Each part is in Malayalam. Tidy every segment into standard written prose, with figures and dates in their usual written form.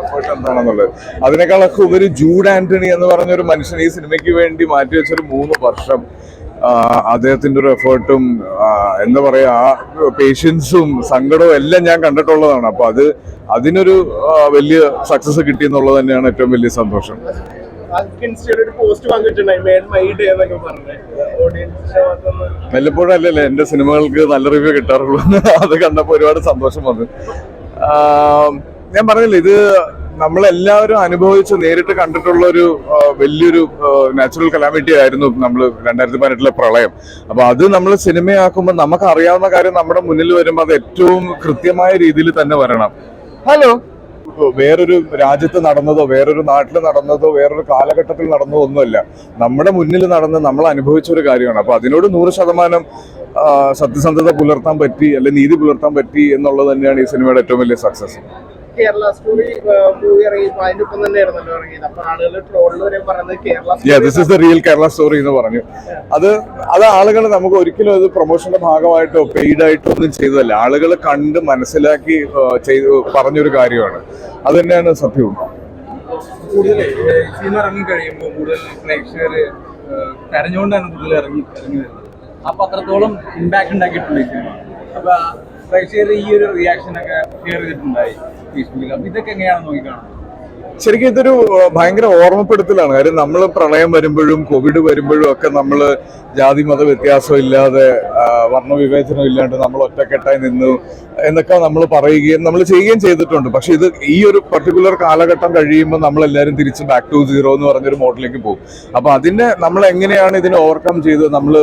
എഫേർട്ട് എന്താണെന്നുള്ളത്. അതിനേക്കാളൊക്കെ ഉപരി ജൂഡ് ആന്റണി എന്ന് പറഞ്ഞ ഒരു മനുഷ്യൻ ഈ സിനിമയ്ക്ക് വേണ്ടി മാറ്റിവെച്ചൊരു 3 വർഷം അദ്ദേഹത്തിന്റെ ഒരു എഫേർട്ടും എന്താ പറയാ ആ പേഷ്യൻസും സങ്കടവും എല്ലാം ഞാൻ കണ്ടിട്ടുള്ളതാണ്. അപ്പൊ അതിനൊരു വലിയ സക്സസ് കിട്ടിയെന്നുള്ളത് തന്നെയാണ് ഏറ്റവും വലിയ സന്തോഷം. വല്ലപ്പോഴും അല്ലല്ലേ എന്റെ സിനിമകൾക്ക് നല്ല റിവ്യൂ കിട്ടാറുള്ളൂ. അത് കണ്ടപ്പോ ഒരുപാട് സന്തോഷം വന്നു. ഞാൻ പറഞ്ഞില്ല, ഇത് നമ്മളെല്ലാവരും അനുഭവിച്ച് നേരിട്ട് കണ്ടിട്ടുള്ള ഒരു വലിയൊരു നാച്ചുറൽ കലാമിറ്റി ആയിരുന്നു നമ്മൾ 2018 പ്രളയം. അപ്പൊ അത് നമ്മൾ സിനിമയാക്കുമ്പോൾ നമുക്ക് അറിയാവുന്ന കാര്യം നമ്മുടെ മുന്നിൽ വരുമ്പോൾ അത് ഏറ്റവും കൃത്യമായ രീതിയിൽ തന്നെ വരണം. ഹലോ, വേറൊരു രാജ്യത്ത് നടന്നതോ വേറൊരു നാട്ടിൽ നടന്നതോ വേറൊരു കാലഘട്ടത്തിൽ നടന്നതോ ഒന്നുമല്ല, നമ്മുടെ മുന്നിൽ നടന്ന് നമ്മൾ അനുഭവിച്ച ഒരു കാര്യമാണ്. അപ്പൊ അതിനോട് 100% സത്യസന്ധത പുലർത്താൻ പറ്റി, അല്ലെ നീതി പുലർത്താൻ പറ്റി എന്നുള്ളത് തന്നെയാണ് ഈ സിനിമയുടെ ഏറ്റവും വലിയ സക്സസ്. കേരള സ്റ്റോറി മൂവി ഇറങ്ങിയപ്പോൾ അതിന്റെ ഒപ്പം തന്നെയായിരുന്നല്ലോ ഇറങ്ങിയത്. അപ്പൊ ആളുകൾ ട്രോളിൽ വരെ പറയുന്നത് this is the real Kerala story എന്ന് പറഞ്ഞു. അത് ആളുകൾ നമുക്ക് ഒരിക്കലും അത് പ്രൊമോഷന്റെ ഭാഗമായിട്ടോ പെയ്ഡായിട്ടോ ഒന്നും ചെയ്തതല്ല. ആളുകൾ കണ്ട് മനസ്സിലാക്കി പറഞ്ഞൊരു കാര്യമാണ്. അത് തന്നെയാണ് സത്യവും. കൂടുതൽ സിനിമ ഇറങ്ങി കഴിയുമ്പോൾ കൂടുതൽ പ്രേക്ഷകർ കരഞ്ഞുകൊണ്ടാണ് കൂടുതൽ ഇറങ്ങി വരുന്നത്. അപ്പൊ അത്രത്തോളം ഇമ്പാക്ട് ഉണ്ടാക്കിയിട്ടുണ്ട് ഈ സിനിമ. അപ്പൊ പ്രേക്ഷകർ ഈ ഒരു റിയാക്ഷൻ ഒക്കെ ഷെയർ ചെയ്തിട്ടുണ്ടായി ഫേസ്ബുക്കിൽ. അപ്പൊ ഇതൊക്കെ എങ്ങനെയാണ് നോക്കിക്കാണുന്നത്? ശരിക്കും ഇതൊരു ഭയങ്കര ഓർമ്മപ്പെടുത്തലാണ്. കാര്യം നമ്മൾ പ്രളയം വരുമ്പോഴും കോവിഡ് വരുമ്പോഴും ഒക്കെ നമ്മൾ ജാതി മത വ്യത്യാസം ഇല്ലാതെ വർണ്ണവിവേചനം ഇല്ലാണ്ട് നമ്മൾ ഒറ്റക്കെട്ടായി നിന്നു എന്നൊക്കെ നമ്മൾ പറയുകയും നമ്മൾ ചെയ്യുകയും ചെയ്തിട്ടുണ്ട്. പക്ഷെ ഇത് ഈ ഒരു പർട്ടിക്കുലർ കാലഘട്ടം കഴിയുമ്പോൾ നമ്മളെല്ലാവരും തിരിച്ച് ബാക്ക് ടു സീറോ എന്ന് പറഞ്ഞൊരു മോഡലിലേക്ക് പോകും. അപ്പൊ അതിനെ നമ്മൾ എങ്ങനെയാണ് ഇതിനെ ഓവർകം ചെയ്ത് നമ്മൾ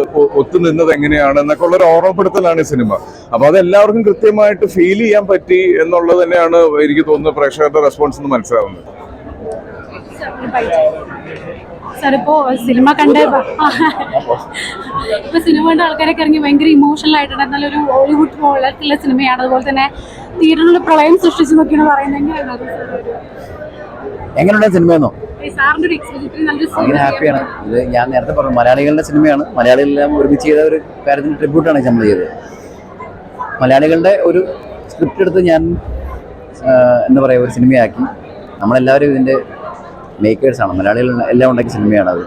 ഒത്തുനിന്നത് എങ്ങനെയാണ് എന്നൊക്കെ ഉള്ളൊരു ഓർമ്മപ്പെടുത്തലാണ് ഈ സിനിമ. അപ്പൊ അതെല്ലാവർക്കും കൃത്യമായിട്ട് ഫീൽ ചെയ്യാൻ പറ്റി എന്നുള്ളത് തന്നെയാണ് എനിക്ക് തോന്നുന്നത് പ്രേക്ഷകരുടെ റെസ്പോൺസ് എന്ന് മനസ്സിലാവുന്നത്. സാർ ഇപ്പോ സിനിമ കണ്ട ആൾക്കാരൊക്കെ ഇറങ്ങി ഭയങ്കര ഇമോഷണൽ ആയിട്ടുണ്ട്. നല്ലൊരു ഹോളിവുഡ് പോലുള്ള സിനിമയാണ്. അതുപോലെ തന്നെ തിയേറ്ററിലുള്ള പ്രളയം സൃഷ്ടിച്ചു നോക്കിയാണ് പറയുന്നത്. എങ്ങനെയുള്ള സിനിമയെന്നോ സാറിന്റെ ഒരു എക്സ്പീരിയൻസ് അങ്ങനെ ഹാപ്പിയാണ്. ഇത് ഞാൻ നേരത്തെ പറഞ്ഞു, മലയാളികളുടെ സിനിമയാണ്. മലയാളികളെല്ലാം ഒരുമിച്ച് ചെയ്ത ഒരു കാര്യത്തിന് ട്രിബ്യൂട്ടാണ് നമ്മൾ ചെയ്തത്. മലയാളികളുടെ ഒരു സ്ക്രിപ്റ്റ് എടുത്ത് ഞാൻ എന്താ പറയുക ഒരു സിനിമയാക്കി. നമ്മളെല്ലാവരും ഇതിൻ്റെ മേക്കേഴ്സാണ്. മലയാളികൾ എല്ലാം ഉണ്ടാക്കിയ സിനിമയാണ് അത്.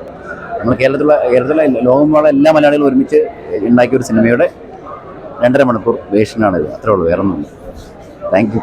നമ്മൾ കേരളത്തിലെ ലോകമുള്ള എല്ലാ മലയാളികളും ഒരുമിച്ച് ഉണ്ടാക്കിയ ഒരു സിനിമയുടെ 2.5 മണിക്കൂർ വേഷനാണിത്. അത്രേ ഉള്ളൂ, വേറെ ഒന്നുമില്ല. Thank you.